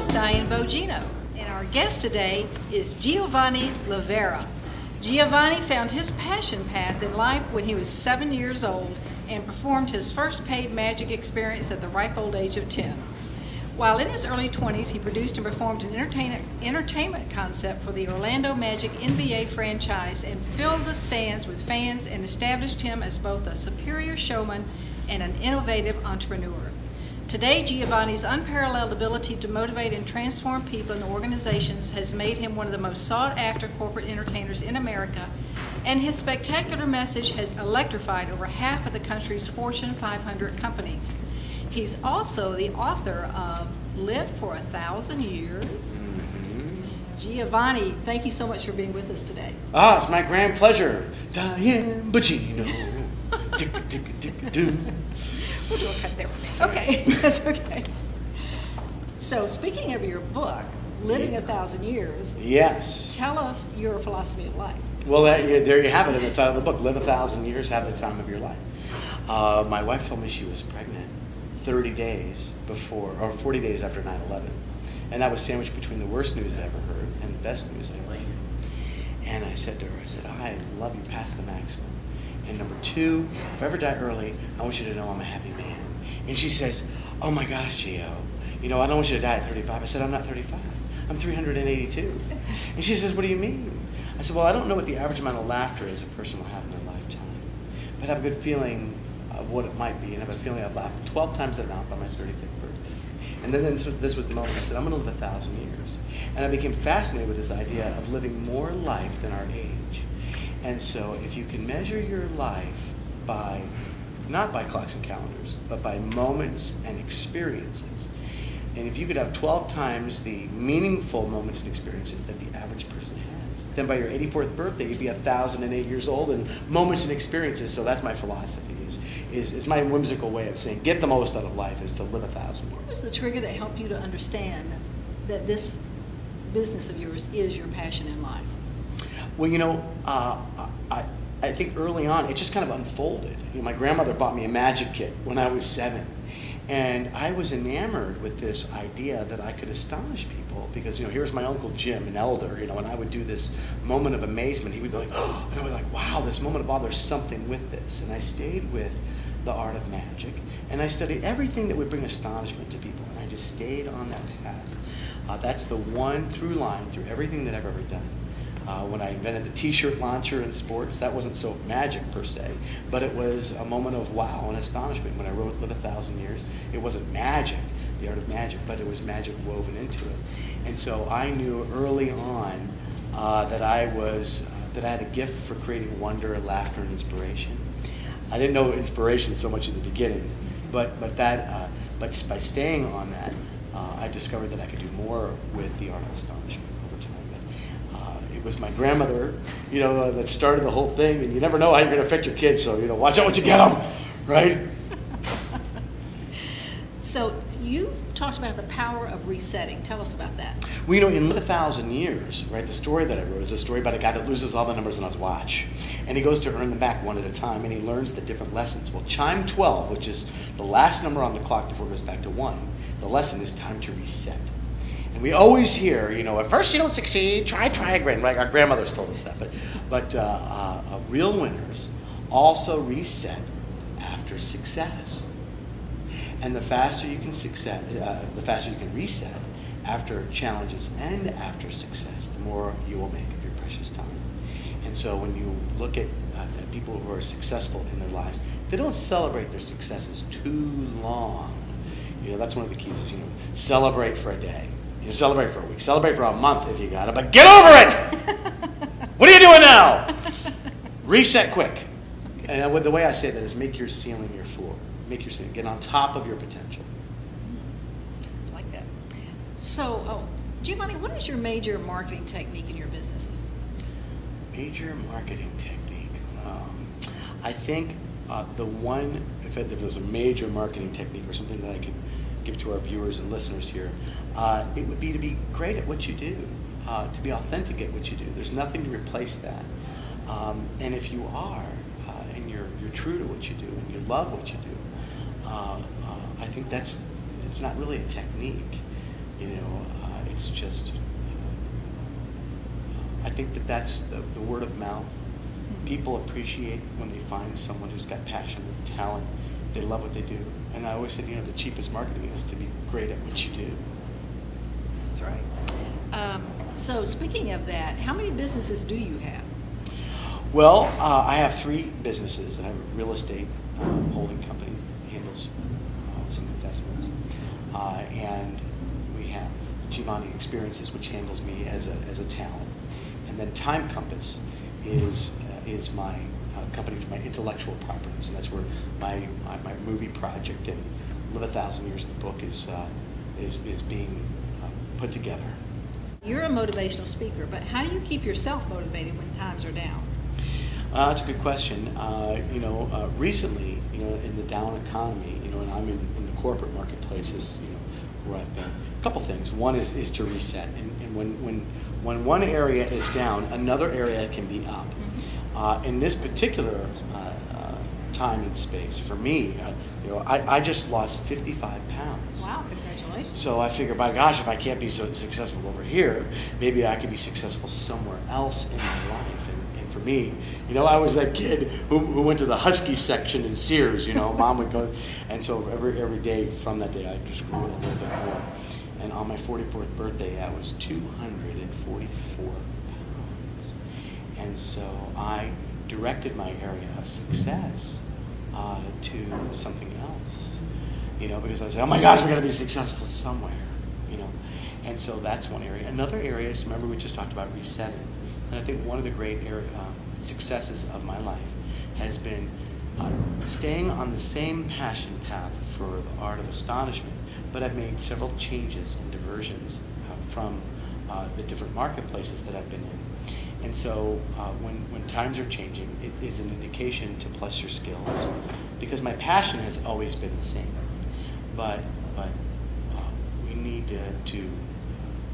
host, Diane Bogino, and our guest today is Giovanni Livera. Giovanni found his passion path in life when he was 7 years old and performed his first paid magic experience at the ripe old age of 10. While in his early 20s, he produced and performed an entertainment concept for the Orlando Magic NBA franchise and filled the stands with fans and established him as both a superior showman and an innovative entrepreneur. Today, Giovanni's unparalleled ability to motivate and transform people and organizations has made him one of the most sought-after corporate entertainers in America, and his spectacular message has electrified over half of the country's Fortune 500 companies. He's also the author of Live for 1,000 Years. Giovanni, thank you so much for being with us today. Ah, it's my grand pleasure. Diane Bogino. Tick-a-tick-a-tick-a-doo. We'll do a cut there. Okay, that's okay. So, speaking of your book, Living 1,000 Years, yes. Tell us your philosophy of life. Well, there you have it in the title of the book, Live 1,000 Years, Have the Time of Your Life. My wife told me she was pregnant 30 days before, or 40 days after 9/11. And that was sandwiched between the worst news I'd ever heard and the best news I'd ever heard. And I said to her, I love you past the maximum. And number two, if I ever die early, I want you to know I'm a happy man. And she says, oh my gosh, Gio, I don't want you to die at 35. I said, I'm not 35. I'm 382. And she says, what do you mean? I said, well, I don't know what the average amount of laughter is a person will have in their lifetime. But I have a good feeling of what it might be. And I have a feeling I've laughed 12 times that amount by my 35th birthday. And then this was the moment I said, I'm going to live 1,000 years. And I became fascinated with this idea of living more life than our age. And so if you can measure your life by, not by clocks and calendars, but by moments and experiences, and if you could have 12 times the meaningful moments and experiences that the average person has, then by your 84th birthday, you'd be 1,008 years old and moments and experiences. So that's my philosophy, is my whimsical way of saying get the most out of life is to live 1,000 years. What was the trigger that helped you to understand that this business of yours is your passion in life? Well, I think early on, it just kind of unfolded. My grandmother bought me a magic kit when I was 7. And I was enamored with this idea that I could astonish people because, here's my Uncle Jim, an elder, and I would do this moment of amazement. He would go like, oh, and I would be like, wow, this moment of awe, there's something with this. And I stayed with the art of magic. And I studied everything that would bring astonishment to people. And I just stayed on that path. That's the one through line through everything that I've ever done. When I invented the t-shirt launcher in sports, that wasn't so magic per se, but it was a moment of wow and astonishment. When I wrote Live 1,000 Years, it wasn't magic, the art of magic, but it was magic woven into it. And so I knew early on that I had a gift for creating wonder, laughter, and inspiration. I didn't know inspiration so much in the beginning, but by staying on that, I discovered that I could do more with the art of astonishment. It was my grandmother, that started the whole thing, and you never know how you're going to affect your kids, so, watch out what you get them, right? So you talked about the power of resetting. Tell us about that. Well, in Live 1,000 Years, right, the story that I wrote is a story about a guy that loses all the numbers on his watch, and he goes to earn them back one at a time, and he learns the different lessons. Well, chime 12, which is the last number on the clock before it goes back to 1, the lesson is time to reset. And we always hear, at first you don't succeed, try again, right? Our grandmothers told us that. But real winners also reset after success. And the faster you can reset after challenges and after success, the more you will make of your precious time. And so when you look at people who are successful in their lives, they don't celebrate their successes too long. That's one of the keys, celebrate for a day. Celebrate for a week. Celebrate for a month if you got it. But get over it! What are you doing now? Reset quick. And the way I say that is make your ceiling your floor. Make your ceiling. Get on top of your potential. I like that. So, Giovanni, what is your major marketing technique in your businesses? Major marketing technique. I think the one, if there was a major marketing technique or something that I could give to our viewers and listeners here, it would be to be great at what you do, to be authentic at what you do. There's nothing to replace that. And if you are, and you're true to what you do, and you love what you do, I think it's not really a technique. it's just, I think that that's the word of mouth. People appreciate when they find someone who's got passion and talent. They love what they do. And I always said, the cheapest marketing is to be great at what you do. That's right. So speaking of that, how many businesses do you have? Well, I have 3 businesses. I have a real estate holding company, handles some investments. And we have Gbdn Experiences, which handles me as a talent. And then Time Compass is my company for my intellectual properties, and that's where my movie project and Live 1,000 Years, the book, is being put together. You're a motivational speaker, but how do you keep yourself motivated when times are down? That's a good question. Recently, in the down economy, and I'm in the corporate marketplaces, where I've been. A couple things. One is to reset, and when one area is down, another area can be up. In this particular time and space, for me, I just lost 55 pounds. Wow, congratulations. So I figured, my gosh, if I can't be so successful over here, maybe I could be successful somewhere else in my life. And for me, I was that kid who went to the Husky section in Sears, Mom would go. And so every day from that day, I just grew a little bit more. And on my 44th birthday, I was 244 pounds. And so I directed my area of success to something else, because I said, oh my gosh, we're going to be successful somewhere, And so that's one area. Another area is, remember, we just talked about resetting. And I think one of the great successes of my life has been staying on the same passion path for the art of astonishment, but I've made several changes and diversions from the different marketplaces that I've been in. And so when times are changing, it is an indication to plus your skills, because my passion has always been the same. But we need to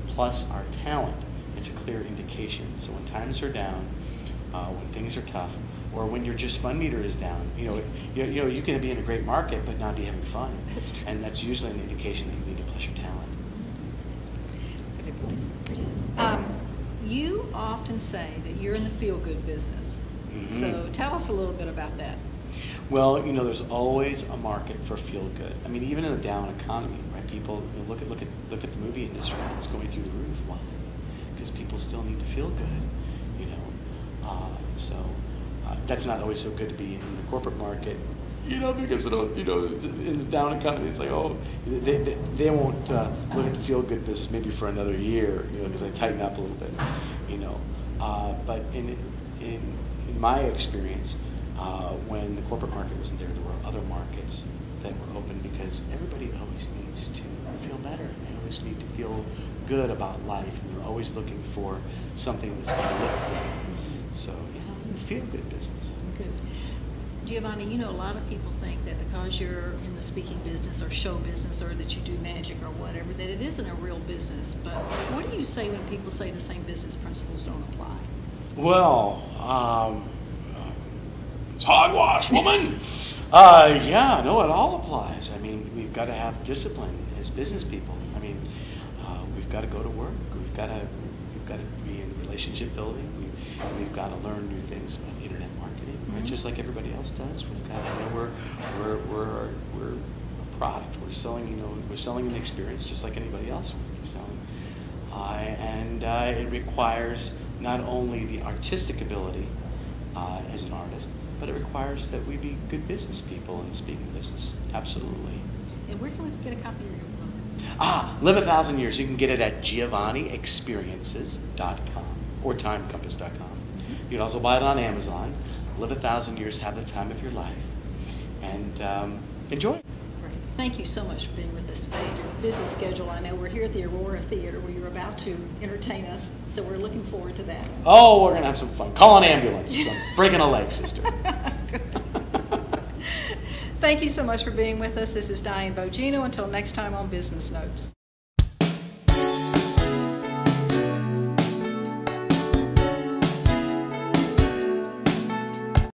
plus our talent. It's a clear indication. So when times are down, when things are tough, or when your just fun meter is down, you can be in a great market but not be having fun. That's true. And that's usually an indication that you need to plus your talent. Good advice. You often say that you're in the feel-good business. Mm-hmm. So tell us a little bit about that. Well, there's always a market for feel-good. I mean, even in a down economy, right? People look at the movie industry; it's going through the roof. Why? Because people still need to feel good, So that's not always so good to be in the corporate market, because in the down economy, it's like, oh, they won't look at the feel-good business maybe for another year, because they tighten up a little bit, But in my experience, when the corporate market wasn't there, there were other markets that were open, because everybody always needs to feel better. They always need to feel good about life, and they're always looking for something that's going to lift them. So, feel-good business. Good. Giovanni, a lot of people think that because you're in the speaking business or show business, or that you do magic or whatever, that it isn't a real business. But what do you say when people say the same business principles don't apply? Well, it's hogwash, woman. It all applies. I mean, we've got to have discipline as business people. I mean, we've got to go to work. We've got to be in relationship building. We've got to learn new things about internet marketing, right? Just like everybody else does. We've got we're a product. We're selling an experience just like anybody else would be selling. And it requires not only the artistic ability as an artist, but it requires that we be good business people in the speaking business. Absolutely. And where can we get a copy of your book? Live 1,000 Years. You can get it at GbdnExperiences.com or TimeCompass.com. You can also buy it on Amazon. Live 1,000 Years, have the time of your life, and enjoy it. Great. Thank you so much for being with us today. Your busy schedule. I know we're here at the Aurora Theater where you're about to entertain us, so we're looking forward to that. Oh, we're going to have some fun. Call an ambulance. I'm breaking a leg, sister. Thank you so much for being with us. This is Diane Bogino. Until next time on Business Notes.